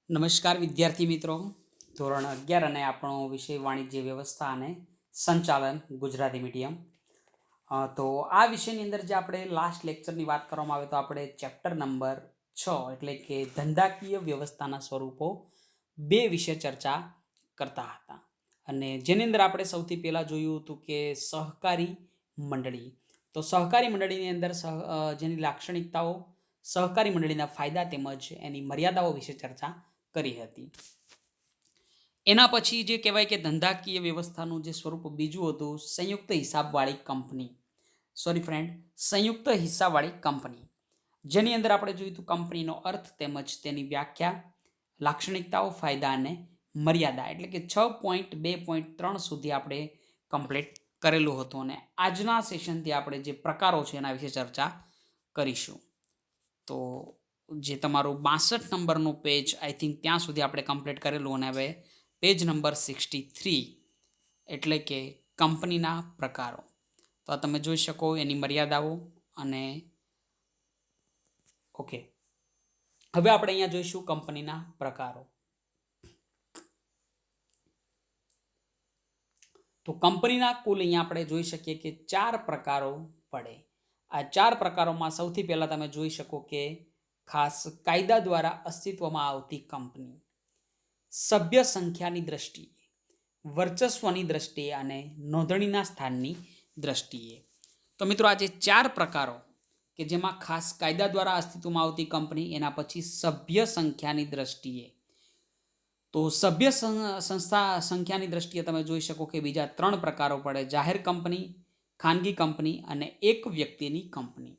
નમસ્કાર વિદ્યાર્થી મિત્રો, ધોરણ 11 અને આપણો વિષય વાણિજ્ય વ્યવસ્થા અને સંચાલન ગુજરાતી મીડિયમ. તો આ વિષયની અંદર જે આપણે લાસ્ટ લેક્ચરની વાત કરવામાં આવે તો આપણે ચેપ્ટર નંબર 6 એટલે કે ધંધાકીય વ્યવસ્થાના સ્વરૂપો 2 વિશે ચર્ચા કરતા હતા. અને જેની અંદર આપણે સૌથી પહેલાં જોયું હતું કે સહકારી મંડળી. તો સહકારી મંડળીની અંદર જેની લાક્ષણિકતાઓ, સહકારી મંડળીના ફાયદા તેમજ એની મર્યાદાઓ વિશે ચર્ચા કરી હતી. એના પછી જે કહેવાય કે ધંધાકીય વ્યવસ્થાનું જે સ્વરૂપ બીજું હતું સંયુક્ત હિસાબવાળી કંપની. સોરી ફ્રેન્ડ, સંયુક્ત હિસ્સાવાળી કંપની, જેની અંદર આપણે જોયું હતું કંપનીનો અર્થ તેમજ તેની વ્યાખ્યા, લાક્ષણિકતાઓ, ફાયદા અને મર્યાદા, એટલે કે 6.2.3 સુધી આપણે કમ્પ્લીટ કરેલું હતું. અને આજના સેશનથી આપણે જે પ્રકારો છે એના વિશે ચર્ચા કરીશું. તો જે તમારું 62 નંબરનું પેજ આઈ થિંક ત્યાં સુધી આપણે કમ્પ્લીટ કરેલું, અને હવે પેજ નંબર 63 એટલે કે કંપનીના પ્રકારો. તો આ તમે જોઈ શકો એની મર્યાદાઓ અને ઓકે. હવે આપણે અહીંયા જોઈશું કંપનીના પ્રકારો. તો કંપનીના કુલ અહીંયા આપણે જોઈ શકીએ કે 4 પ્રકારો પડે. આ 4 પ્રકારોમાં સૌથી પહેલાં તમે જોઈ શકો કે ખાસ કાયદા દ્વારા અસ્તિત્વમાં આવતી કંપની, સભ્ય સંખ્યાની દ્રષ્ટિએ, વર્ચસ્વની દ્રષ્ટિએ અને નોંધણીના સ્થાનની દ્રષ્ટિએ. તો મિત્રો આ જે 4 પ્રકારો કે જેમાં ખાસ કાયદા દ્વારા અસ્તિત્વમાં આવતી કંપની, એના પછી સભ્ય સંખ્યાની દ્રષ્ટિએ. તો સભ્ય સંસ્થા સંખ્યાની દ્રષ્ટિએ તમે જોઈ શકો કે બીજા 3 પ્રકારો પડે: જાહેર કંપની, ખાનગી કંપની અને એક વ્યક્તિની કંપની.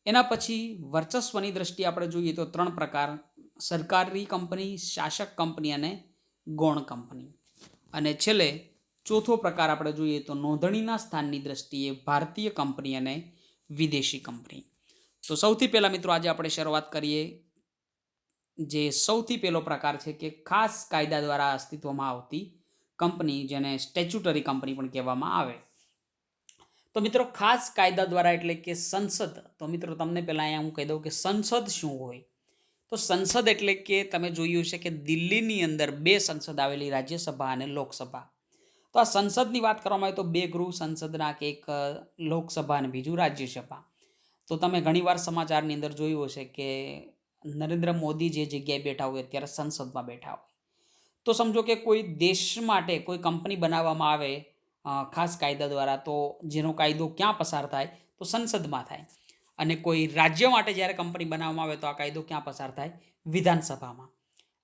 એના પછી વર્ચસ્વની દ્રષ્ટિએ આપણે જોઈએ તો 3 પ્રકાર: સરકારી કંપની, શાસક કંપની અને ગૌણ કંપની. અને છેલ્લે ચોથો પ્રકાર આપણે જોઈએ તો નોંધણીના સ્થાનની દ્રષ્ટિએ ભારતીય કંપની અને વિદેશી કંપની. તો સૌથી પહેલાં મિત્રો આજે આપણે શરૂઆત કરીએ. જે સૌથી પહેલો પ્રકાર છે કે ખાસ કાયદા દ્વારા અસ્તિત્વમાં આવતી કંપની, જેને સ્ટેચ્યુટરી કંપની પણ કહેવામાં આવે. તો મિત્રો ખાસ કાયદા દ્વારા એટલે કે સંસદ. તો મિત્રો તમને પહેલાં અહીંયા હું કહી દઉં કે સંસદ શું હોય. તો સંસદ એટલે કે તમે જોયું છે કે દિલ્હીની અંદર 2 સંસદ આવેલી, રાજ્યસભા અને લોકસભા. તો આ સંસદની વાત કરવામાં આવે તો 2 ગૃહ સંસદના, કે એક લોકસભા અને બીજું રાજ્યસભા. તો તમે ઘણીવાર સમાચારની અંદર જોયું હશે કે નરેન્દ્ર મોદી જે જગ્યાએ બેઠા હોય અત્યારે સંસદમાં બેઠા હોય. તો સમજો કે કોઈ દેશ માટે કોઈ કંપની બનાવવામાં આવે ખાસ કાયદા દ્વારા, તો જેનો કાયદો ક્યાં પસાર થાય? તો સંસદમાં થાય. અને કોઈ રાજ્ય માટે જ્યારે કંપની બનાવવામાં આવે તો આ કાયદો ક્યાં પસાર થાય? વિધાનસભામાં.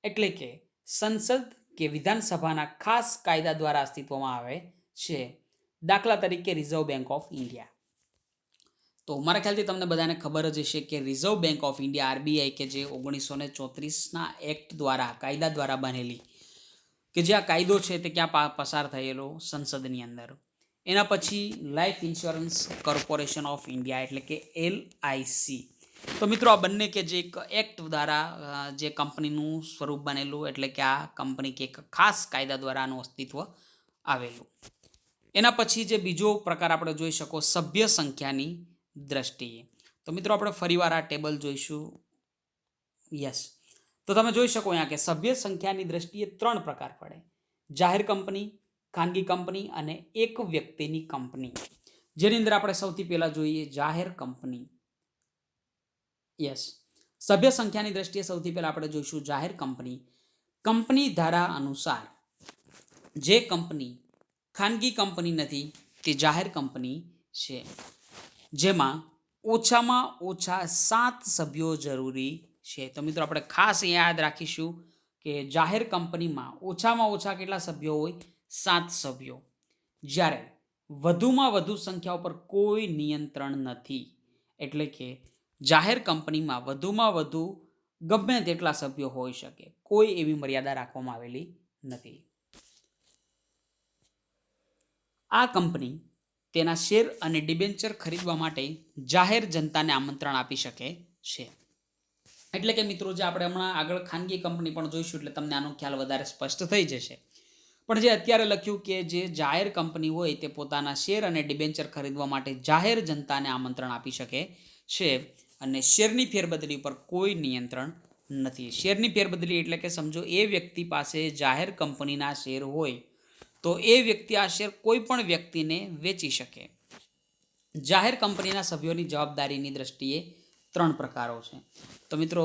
એટલે કે સંસદ કે વિધાનસભાના ખાસ કાયદા દ્વારા અસ્તિત્વમાં આવે છે. દાખલા તરીકે રિઝર્વ બેંક ઓફ ઇન્ડિયા. તો મારા ખ્યાલથી તમને બધાને ખબર જ હશે કે reserve bank of India RBI, કે જે 1934ના એક્ટ દ્વારા, કાયદા દ્વારા બનેલી, કે જે આ કાયદો છે તે ક્યાં પસાર થયેલો? સંસદની અંદર. એના પછી life insurance corporation of India એટલે કે LIC. તો મિત્રો આ બંને કે જે એક એક્ટ દ્વારા જે કંપનીનું સ્વરૂપ બનેલું, એટલે કે આ કંપની કે એક ખાસ કાયદા દ્વારા આનું અસ્તિત્વ આવેલું. એના પછી જે બીજો પ્રકાર આપણે જોઈ શકો સભ્ય સંખ્યાની દ્રષ્ટિએ. તો મિત્રો આપણે ફરીવાર આ ટેબલ જોઈશું. યસ. તો તમે જોઈ શકો અહીંયા કે સભ્ય સંખ્યાની દ્રષ્ટિએ 3 પ્રકાર પડે: જાહેર કંપની, ખાનગી કંપની અને એક વ્યક્તિની કંપની. જેની અંદર આપણે સૌથી પહેલા જોઈએ જાહેર કંપની. યસ. સભ્ય સંખ્યાની દ્રષ્ટિએ સૌથી પહેલા આપણે જોઈશું જાહેર કંપની. કંપની ધારા અનુસાર જે કંપની ખાનગી કંપની નથી તે જાહેર કંપની છે, જેમાં ઓછામાં ઓછા 7 સભ્યો જરૂરી છે. તો મિત્રો આપણે ખાસ યાદ રાખીશું કે જાહેર કંપનીમાં ઓછામાં ઓછા કેટલા સભ્યો હોય? 7 સભ્યો. જ્યારે વધુમાં વધુ સંખ્યા ઉપર કોઈ નિયંત્રણ નથી. એટલે કે જાહેર કંપનીમાં વધુમાં વધુ ગમે તેટલા સભ્યો હોઈ શકે, કોઈ એવી મર્યાદા રાખવામાં આવેલી નથી. આ કંપની તેના શેર અને ડિબેન્ચર ખરીદવા માટે જાહેર જનતાને આમંત્રણ આપી શકે છે. એટલે કે મિત્રો જે આપણે હમણાં આગળ ખાનગી કંપની પણ જોઈશું એટલે તમને આનો ખ્યાલ વધારે સ્પષ્ટ થઈ જશે. પણ જે અત્યારે લખ્યું કે જે જાહેર કંપની હોય તે પોતાના શેર અને ડિબેન્ચર ખરીદવા માટે જાહેર જનતાને આમંત્રણ આપી શકે છે અને શેરની ફેરબદલી પર કોઈ નિયંત્રણ નથી. શેરની ફેરબદલી એટલે કે સમજો એ વ્યક્તિ પાસે જાહેર કંપનીના શેર હોય તો એ વ્યક્તિ આ શેર કોઈ પણ વ્યક્તિને વેચી શકે. જાહેર કંપનીના સભ્યોની જવાબદારીની દ્રષ્ટિએ 3 પ્રકારો છે. તો મિત્રો,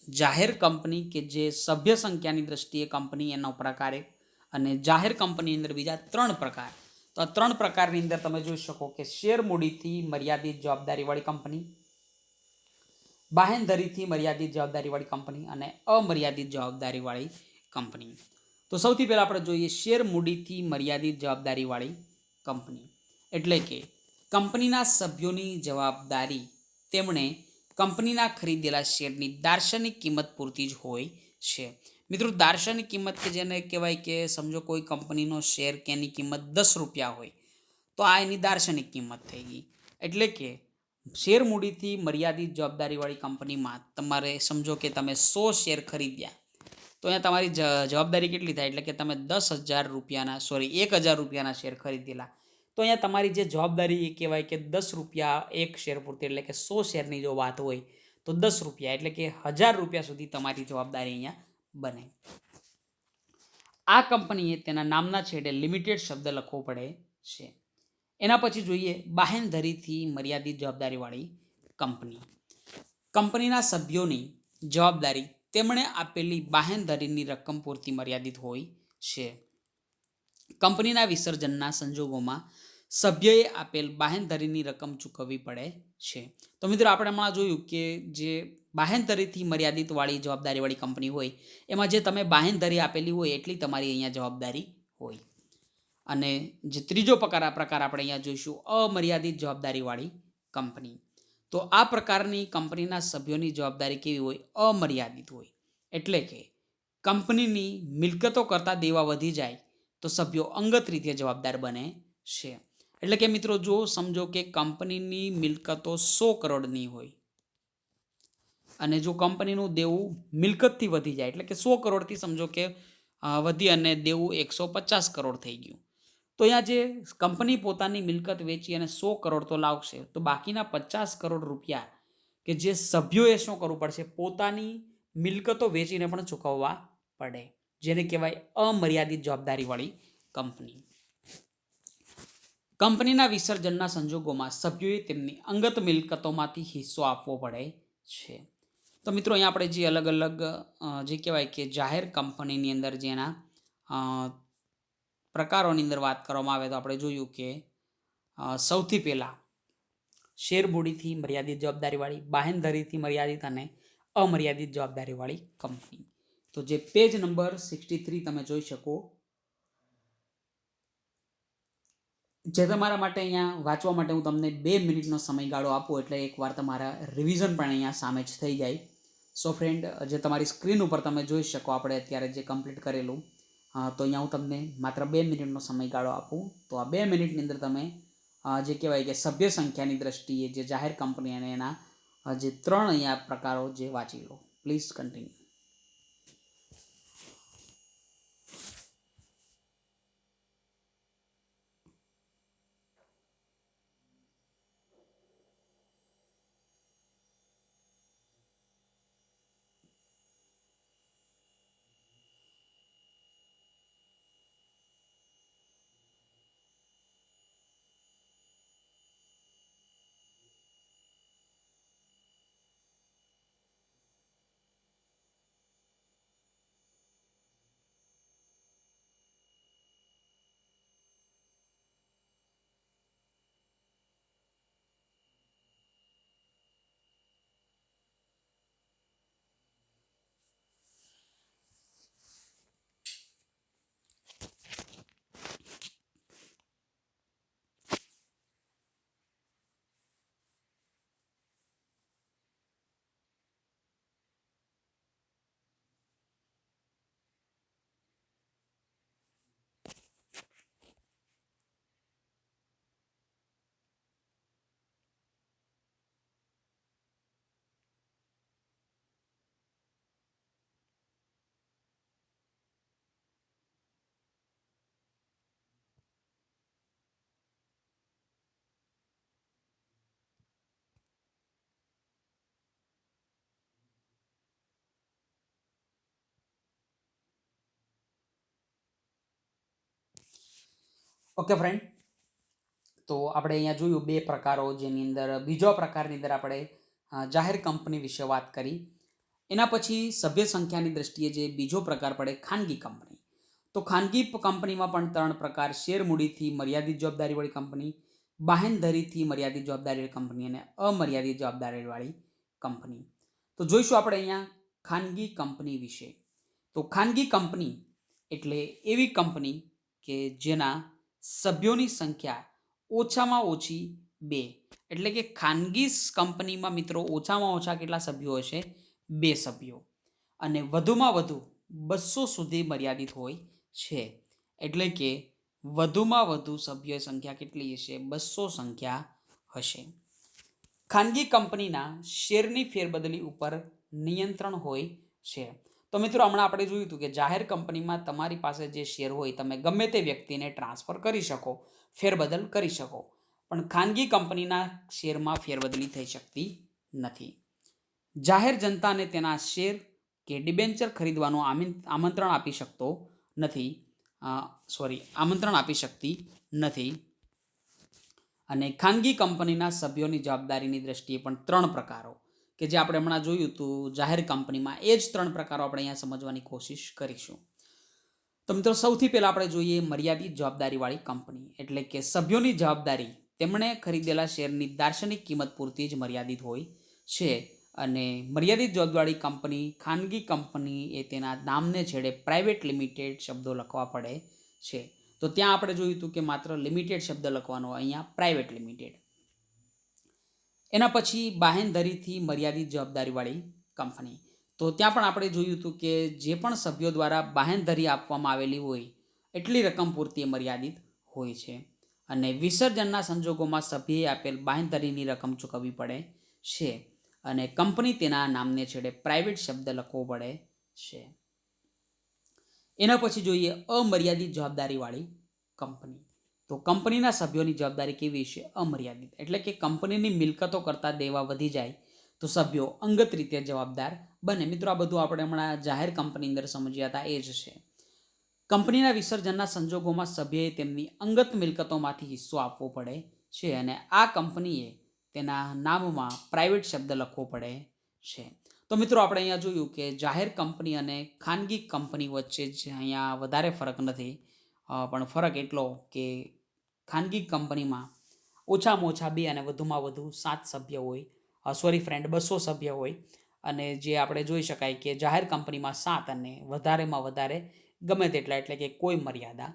જાહેર કંપની કે જે સભ્ય સંખ્યાની દ્રષ્ટિએ કંપની એનો પ્રકાર એક, અને જાહેર કંપનીની અંદર બીજા 3 પ્રકાર. તો આ 3 પ્રકારની અંદર તમે જોઈ શકો કે શેર મૂડીથી મર્યાદિત જવાબદારીવાળી કંપની, બાહેંધરીથી મર્યાદિત જવાબદારીવાળી કંપની અને અમર્યાદિત જવાબદારીવાળી કંપની. તો સૌથી પહેલાં આપણે જોઈએ શેર મૂડીથી મર્યાદિત જવાબદારીવાળી કંપની. એટલે કે કંપનીના સભ્યોની જવાબદારી તેમણે કંપનીના ખરીદેલા શેરની દાર્શનિક કિંમત પૂરતી જ હોય છે. મિત્રો, દાર્શનિક કિંમત કે જેને કહેવાય કે સમજો કોઈ કંપનીનો શેર કે એની કિંમત 10 રૂપિયા હોય તો આ એની દાર્શનિક કિંમત થઈ ગઈ. એટલે કે શેર મૂડીથી મર્યાદિત જવાબદારીવાળી કંપનીમાં તમારે સમજો કે તમે 100 શેર ખરીદ્યા તો અહીંયા તમારી જવાબદારી કેટલી થાય? એટલે કે તમે 10,000 રૂપિયાના શેર ખરીદેલા તો અહીંયા તમારી જે જવાબદારી એ કહેવાય કે 10 રૂપિયા એક શેર પૂરતી, એટલે કે 100 શેરની જો વાત હોય તો 10 રૂપિયા એટલે કે 1000 રૂપિયા સુધી તમારી જવાબદારી અહીંયા બને. આ કંપનીએ તેના નામના છેડે લિમિટેડ શબ્દ લખવો પડે છે. એના પછી જોઈએ બાહેંધરીથી મર્યાદિત જવાબદારીવાળી કંપની. કંપનીના સભ્યોની જવાબદારી તેમણે આપેલી બાહેંધરીની રકમ પૂરતી મર્યાદિત હોય છે. કંપનીના વિસર્જનના સંજોગોમાં સભ્યએ આપેલ બાહેંધરીની રકમ ચૂકવવી પડે છે. તો મિત્રો, આપણે હમણાં જોયું કે જે બાહેંધરીથી મર્યાદિતવાળી જવાબદારીવાળી કંપની હોય એમાં જે તમે બાહેંધરી આપેલી હોય એટલી તમારી અહીંયા જવાબદારી હોય. અને જે ત્રીજો પ્રકાર આપણે અહીંયા જોઈશું અમર્યાદિત જવાબદારીવાળી કંપની. તો આ પ્રકારની કંપનીના સભ્યોની જવાબદારી કેવી હોય? અમર્યાદિત હોય. એટલે કે કંપનીની મિલકતો કરતાં દેવા વધી જાય તો સભ્યો અંગત રીતે જવાબદાર બને છે. એટલે કે મિત્રો, જો સમજો કે કંપનીની મિલકતો 100 કરોડની હોય અને જો કંપનીનું દેવું મિલકતથી વધી જાય, એટલે કે 100 કરોડથી સમજો કે વધી અને દેવું 150 કરોડ થઈ ગયું, તો અહીંયા જે કંપની પોતાની મિલકત વેચી અને 100 કરોડ તો લાવશે, તો બાકીના 50 કરોડ રૂપિયા કે જે સભ્યોએ શું કરવું પડશે? પોતાની મિલકતો વેચીને પણ ચૂકવવા પડે, જેને કહેવાય અમર્યાદિત જવાબદારીવાળી કંપની. કંપનીના વિસર્જનના સંજોગોમાં સભ્યોએ તેમની અંગત મિલકતોમાંથી હિસ્સો આપવો પડે છે. તો મિત્રો, અહીંયા આપણે જે અલગ અલગ જે કહેવાય કે જાહેર કંપનીની અંદર જેના પ્રકારોની અંદર વાત કરવામાં આવે તો આપણે જોયું કે સૌથી પહેલાં શેર મૂડીથી મર્યાદિત જવાબદારીવાળી, બાહેંધરીથી મર્યાદિત અને અમર્યાદિત જવાબદારીવાળી કંપની. તો જે પેજ નંબર 63 તમે જોઈ શકો, જે તમારા માટે અહીંયા વાંચવા માટે હું તમને 2 મિનિટનો સમયગાળો આપું એટલે એકવાર તમારા રિવિઝન પણ અહીંયા સામે જ થઈ જાય. સો ફ્રેન્ડ, જે તમારી સ્ક્રીન ઉપર તમે જોઈ શકો આપણે અત્યારે જે કમ્પ્લીટ કરેલું, તો અહીંયા હું તમને માત્ર 2 મિનિટનો સમયગાળો આપું. તો આ 2 મિનિટની અંદર તમે જે કહેવાય કે સભ્ય સંખ્યાની દ્રષ્ટિએ જે જાહેર કંપની અને એના જે 3 અહીંયા પ્રકારો જે વાંચી લો. Please continue. ઓકે ફ્રેન્ડ, તો આપણે અહીંયા જોયું બે પ્રકારો, જેની અંદર બીજો પ્રકારની અંદર આપણે જાહેર કંપની વિશે વાત કરી. એના પછી સભ્ય સંખ્યાની દ્રષ્ટિએ જે બીજો પ્રકાર પડે ખાનગી કંપની. તો ખાનગી કંપનીમાં પણ 3 પ્રકાર: શેર મૂડીથી મર્યાદિત જવાબદારીવાળી કંપની, બાહેંધરીથી મર્યાદિત જવાબદારીવાળી કંપની અને અમર્યાદિત જવાબદારીવાળી કંપની. તો જોઈશું આપણે અહીંયા ખાનગી કંપની વિશે. તો ખાનગી કંપની એટલે એવી કંપની કે જેના સભ્યોની સંખ્યા ઓછામાં ઓછી 2, એટલે કે ખાનગી કંપનીમાં મિત્રો ઓછામાં ઓછા કેટલા સભ્યો હશે? 2 સભ્યો, અને વધુમાં વધુ 200 સુધી મર્યાદિત હોય છે. એટલે કે વધુમાં વધુ સભ્ય સંખ્યા કેટલી હશે? 200 સંખ્યા હશે. ખાનગી કંપનીના શેરની ફેરબદલી ઉપર નિયંત્રણ હોય છે. તો મિત્રો હમણાં આપણે જોયું હતું કે જાહેર કંપનીમાં તમારી પાસે જે શેર હોય તમે ગમે તે વ્યક્તિને ટ્રાન્સફર કરી શકો, ફેરબદલ કરી શકો, પણ ખાનગી કંપનીના શેરમાં ફેરબદલી થઈ શકતી નથી. જાહેર જનતાને તેના શેર કે ડિબેન્ચર ખરીદવાનું આમંત્રણ આપી શકતી નથી. અને ખાનગી કંપનીના સભ્યોની જવાબદારીની દ્રષ્ટિએ પણ 3 પ્રકારો કે જે આપણે હમણાં જોયું હતું જાહેર કંપનીમાં, એ જ 3 પ્રકારો આપણે અહીંયા સમજવાની કોશિશ કરીશું. તો મિત્રો સૌથી પહેલાં આપણે જોઈએ મર્યાદિત જવાબદારીવાળી કંપની. એટલે કે સભ્યોની જવાબદારી તેમણે ખરીદેલા શેરની દાર્શનિક કિંમત પૂરતી જ મર્યાદિત હોય છે. અને મર્યાદિત જવાબદારી કંપની, ખાનગી કંપની એ તેના નામને છેડે પ્રાઇવેટ લિમિટેડ શબ્દો લખવા પડે છે. તો ત્યાં આપણે જોયું હતું કે માત્ર લિમિટેડ શબ્દ લખવાનો, અહીંયા પ્રાઇવેટ લિમિટેડ. એના પછી બાહેંધરીથી મર્યાદિત જવાબદારીવાળી કંપની. તો ત્યાં પણ આપણે જોયું હતું કે જે પણ સભ્યો દ્વારા બાહેંધરી આપવામાં આવેલી હોય એટલી રકમ પૂરતી મર્યાદિત હોય છે. અને વિસર્જનના સંજોગોમાં સભ્યએ આપેલ બાહેંધરીની રકમ ચૂકવવી પડે છે. અને કંપની તેના નામને છેડે પ્રાઇવેટ શબ્દ લખવો પડે છે. એના પછી જોઈએ અમર્યાદિત જવાબદારીવાળી કંપની. તો કંપનીના સભ્યોની જવાબદારી કેવી છે? અમર્યાદિત. એટલે કે કંપનીની મિલકતો કરતાં દેવા વધી જાય તો સભ્યો અંગત રીતે જવાબદાર બને. મિત્રો આ બધું આપણે હમણાં જાહેર કંપની અંદર સમજ્યા હતા એ જ છે. કંપનીના વિસર્જનના સંજોગોમાં સભ્યએ તેમની અંગત મિલકતોમાંથી હિસ્સો આપવો પડે છે. અને આ કંપનીએ તેના નામમાં પ્રાઇવેટ શબ્દ લખવો પડે છે. તો મિત્રો આપણે અહીંયા જોયું કે જાહેર કંપની અને ખાનગી કંપની વચ્ચે જ અહીંયા વધારે ફરક નથી, પણ ફરક એટલો કે ખાનગી કંપનીમાં ઓછામાં ઓછા 2 અને વધુમાં વધુ 7 સભ્ય હોય, 200 સભ્ય હોય. અને જે આપણે જોઈ શકાય કે જાહેર કંપનીમાં 7 અને વધારેમાં વધારે ગમે તેટલા, એટલે કે કોઈ મર્યાદા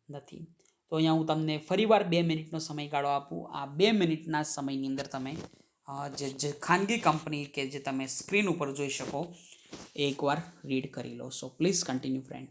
નથી. તો અહીંયા હું તમને ફરીવાર 2 મિનિટનો સમયગાળો આપું. આ 2 મિનિટના સમયની અંદર તમે જે ખાનગી કંપની કે જે તમે સ્ક્રીન ઉપર જોઈ શકો એ એકવાર રીડ કરી લો. So please continue friend.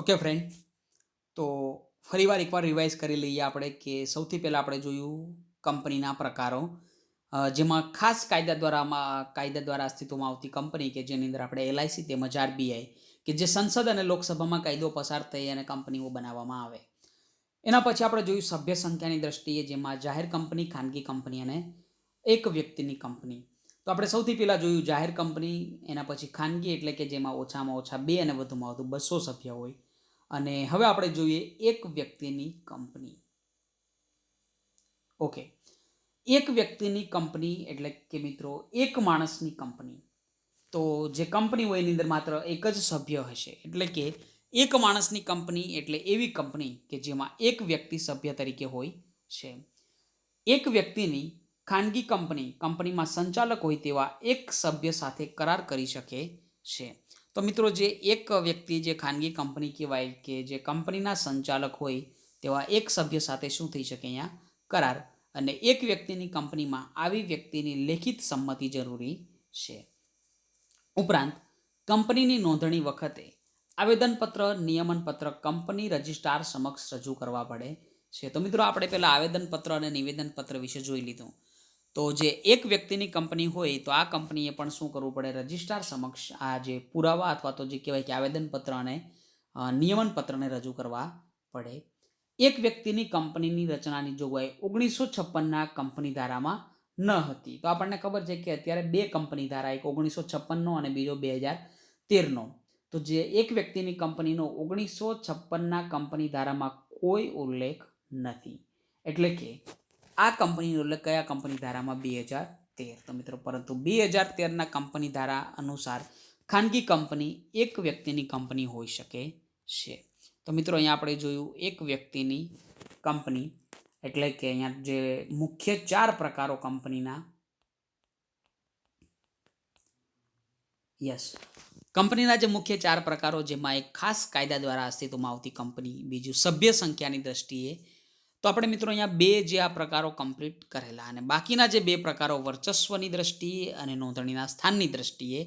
Okay friend, તો ફરીવાર એકવાર રિવાઇઝ કરી લઈએ આપણે કે સૌથી પહેલાં આપણે જોયું કંપનીના પ્રકારો, જેમાં ખાસ કાયદા દ્વારા અસ્તિત્વમાં આવતી કંપની કે જેની અંદર આપણે LIC તેમજ RBI કે જે સંસદ અને લોકસભામાં કાયદો પસાર થઈ અને કંપનીઓ બનાવવામાં આવે. એના પછી આપણે જોયું સભ્ય સંખ્યાની દ્રષ્ટિએ, જેમાં જાહેર કંપની, ખાનગી કંપની અને એક વ્યક્તિની કંપની. તો આપણે સૌથી પહેલાં જોયું જાહેર કંપની, એના પછી ખાનગી એટલે કે જેમાં ઓછામાં ઓછા 2 અને વધુમાં વધુ 200 સભ્ય હોય. અને હવે આપણે જોઈએ એક વ્યક્તિની કંપની. ઓકે, એક વ્યક્તિની કંપની એટલે કે મિત્રો એક માણસની કંપની. તો જે કંપની હોય એની અંદર માત્ર એક જ સભ્ય હશે, એટલે કે એક માણસની કંપની એટલે એવી કંપની કે જેમાં એક વ્યક્તિ સભ્ય તરીકે હોય છે. એક વ્યક્તિની ખાનગી કંપનીમાં સંચાલક હોય તેવા એક સભ્ય સાથે કરાર કરી શકે છે. તો મિત્રો જે એક વ્યક્તિ જે ખાનગી કંપની કહેવાય કે જે કંપનીના સંચાલક હોય તેવા એક સભ્ય સાથે શું થઈ શકે અહીંયા કરાર. અને એક વ્યક્તિની કંપનીમાં આવી વ્યક્તિની લેખિત સંમતિ જરૂરી છે. ઉપરાંત કંપનીની નોંધણી વખતે આવેદનપત્ર, નિયમનપત્ર કંપની રજિસ્ટ્રાર સમક્ષ રજૂ કરવા પડે છે. તો મિત્રો આપણે પહેલાં આવેદનપત્ર અને નિવેદનપત્ર વિશે જોઈ લીધું. તો જે એક વ્યક્તિની કંપની હોય તો આ કંપનીએ પણ શું કરવું પડે, રજિસ્ટ્રાર સમક્ષ આ જે પુરાવા અથવા તો જે કહેવાય કે આવેદનપત્ર અને નિયમનપત્રને રજૂ કરવા પડે. એક વ્યક્તિની કંપનીની રચનાની જોગવાઈ 1956ના કંપની ધારામાં ન હતી. તો આપણને ખબર છે કે અત્યારે 2 કંપની ધારા, એક 1956નો અને બીજો 2013નો. તો જે એક વ્યક્તિની કંપનીનો 1956ના કંપની ધારામાં કોઈ ઉલ્લેખ નથી. એટલે કે આ કંપનીનો ઉલ્લેખ કયા કંપની ધારામાં, 2013. તો મિત્રો પરંતુ 2013ના કંપની ધારા અનુસાર ખાનગી કંપની એક વ્યક્તિની કંપની હોઈ શકે છે. તો મિત્રો અહીંયા આપણે જોયું એક વ્યક્તિની કંપની એટલે કે અહીંયા જે મુખ્ય 4 પ્રકારો કંપનીના, કંપનીના જે મુખ્ય 4 પ્રકારો, જેમાં એક ખાસ કાયદા દ્વારા અસ્તિત્વમાં આવતી કંપની, બીજું સભ્ય સંખ્યાની દ્રષ્ટિએ. તો આપણે મિત્રો અહીંયા 2 જે આ પ્રકારો કમ્પ્લીટ કરેલા, અને બાકીના જે 2 પ્રકારો વર્ચસ્વની દ્રષ્ટિએ અને નોંધણીના સ્થાનની દ્રષ્ટિએ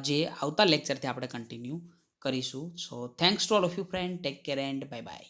જે આવતા લેક્ચરથી આપણે કન્ટિન્યુ કરીશું. સો thanks to all of you friend, take care and bye bye.